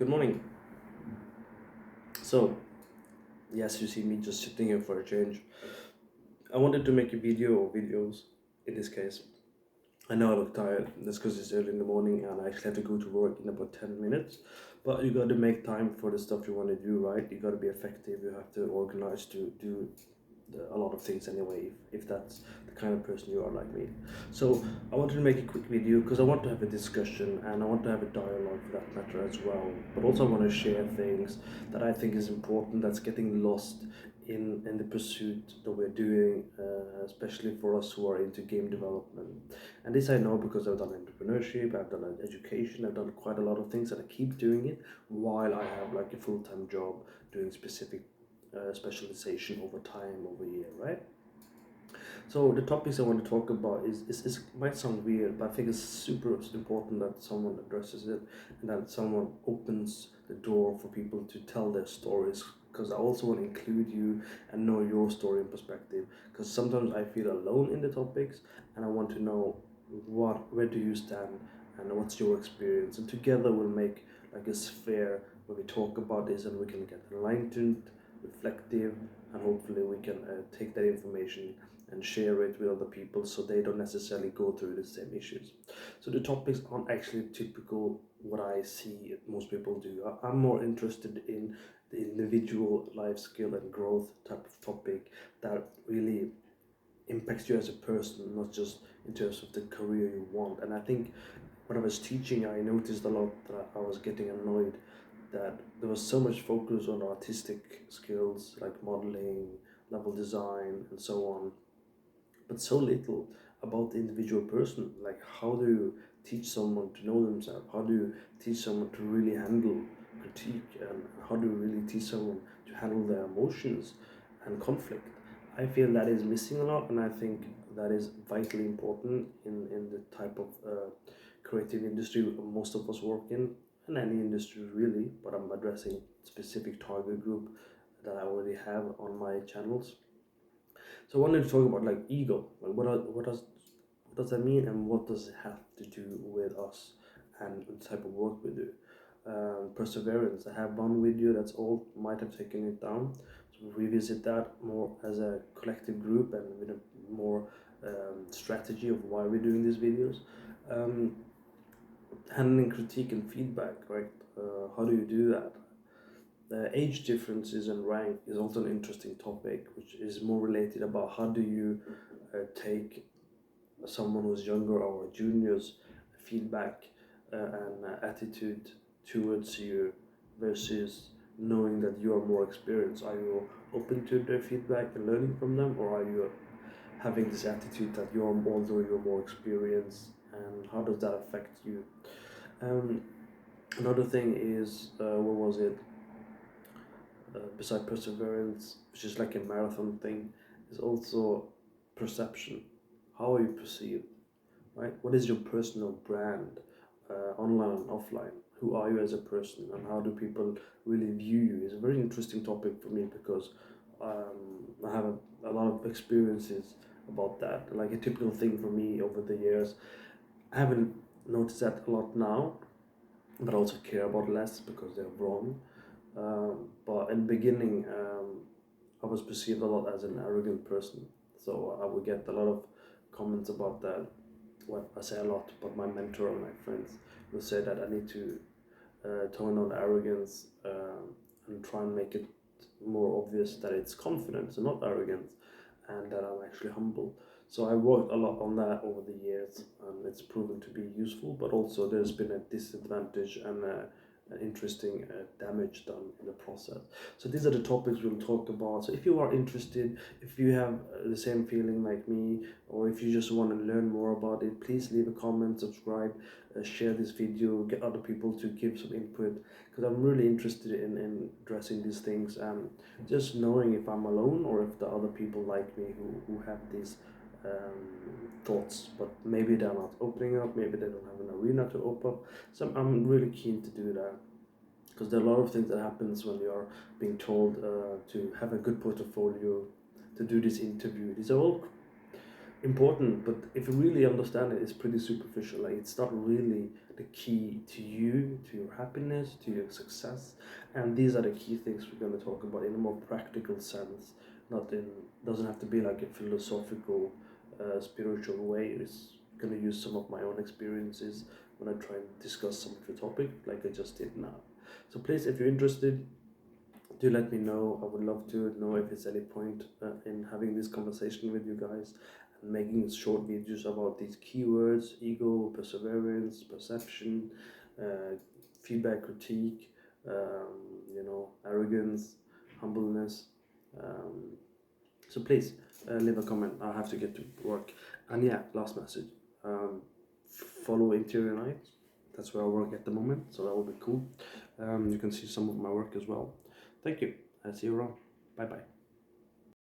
Good morning. So, yes, you see me just sitting here for a change. I wanted to make a video or videos in this case. I know I look tired. That's because it's early in the morning and I actually have to go to work in about 10 minutes. But you got to make time for the stuff you want to do, right? You got to be effective. You have to organize to do a lot of things anyway, if that's the kind of person you are like me. So I wanted to make a quick video because I want to have a discussion and I want to have a dialogue for that matter as well. But also I want to share things that I think is important that's getting lost in the pursuit that we're doing, especially for us who are into game development. And this I know because I've done entrepreneurship, I've done education, I've done quite a lot of things, and I keep doing it while I have like a full-time job doing specific specialization over time, over year, right? So the topics I want to talk about is might sound weird, but I think it's super important that someone addresses it and that someone opens the door for people to tell their stories. Because I also want to include you and know your story and perspective. Because sometimes I feel alone in the topics, and I want to know where do you stand and what's your experience, and together we'll make like a sphere where we talk about this and we can get enlightened, reflective, and hopefully we can take that information and share it with other people so they don't necessarily go through the same issues. So the topics aren't actually typical what I see most people do. I'm more interested in the individual life skill and growth type of topic that really impacts you as a person, not just in terms of the career you want. And I think when I was teaching, I noticed a lot that I was getting annoyed that there was so much focus on artistic skills like modeling, level design, and so on, but so little about the individual person. Like, how do you teach someone to know themselves? How do you teach someone to really handle critique? And how do you really teach someone to handle their emotions and conflict? I feel that is missing a lot, and I think that is vitally important in the type of creative industry most of us work in any industry really. But I'm addressing specific target group that I already have on my channels. So I wanted to talk about like ego. Like what does that mean, and what does it have to do with us and the type of work we do? Perseverance. I have one video that's old, might have taken it down. So we'll revisit that more as a collective group and with a more strategy of why we're doing these videos. Um, Handling critique and feedback, right? How do you do that? The age differences and rank is also an interesting topic, which is more related about how do you take someone who's younger or juniors feedback and attitude towards you versus knowing that you are more experienced. Are you open to their feedback and learning from them, or are you having this attitude that although you're more experienced, and how does that affect you? um, Another thing is what was it, beside perseverance, which is like a marathon thing, is also perception. How are you perceived, right? What is your personal brand, online and offline? Who are you as a person, and how do people really view you? It's a very interesting topic for me because I have a lot of experiences about that. Like a typical thing for me over the years, I haven't noticed that a lot now, but I also care about less because they're wrong. But in the beginning, I was perceived a lot as an arrogant person. So I would get a lot of comments about that. Well, I say a lot, but my mentor and my friends will say that I need to tone down arrogance and try and make it more obvious that it's confidence and not arrogance, and that I'm actually humble. So I worked a lot on that over the years, and it's proven to be useful. But also, there's been a disadvantage and an interesting damage done in the process. So these are the topics we'll talk about. So if you are interested, if you have the same feeling like me, or if you just want to learn more about it, please leave a comment, subscribe, share this video, get other people to give some input, because I'm really interested in addressing these things and just knowing if I'm alone or if the other people like me who have these thoughts, but maybe they're not opening up, maybe they don't have an arena to open up. So I'm really keen to do that, because there are a lot of things that happens when you are being told to have a good portfolio, to do this interview. These are all important, but if you really understand it, it's pretty superficial. Like, it's not really the the key to you, to your happiness, to your success. And these are the key things we're going to talk about in a more practical sense. Not in Doesn't have to be like a philosophical, spiritual way. It's going to use some of my own experiences when I try and discuss some of the topic, like I just did now. So please, if you're interested, do let me know. I would love to know if there's any point in having this conversation with you guys and making short videos about these keywords: ego, perseverance, perception, uh, feedback, critique, arrogance, humbleness. Um, so please leave a comment. I have to get to work. And yeah, last message. Um, Follow Interior Night. That's where I work at the moment, so that will be cool. You can see some of my work as well. Thank you. I'll see you around. Bye bye.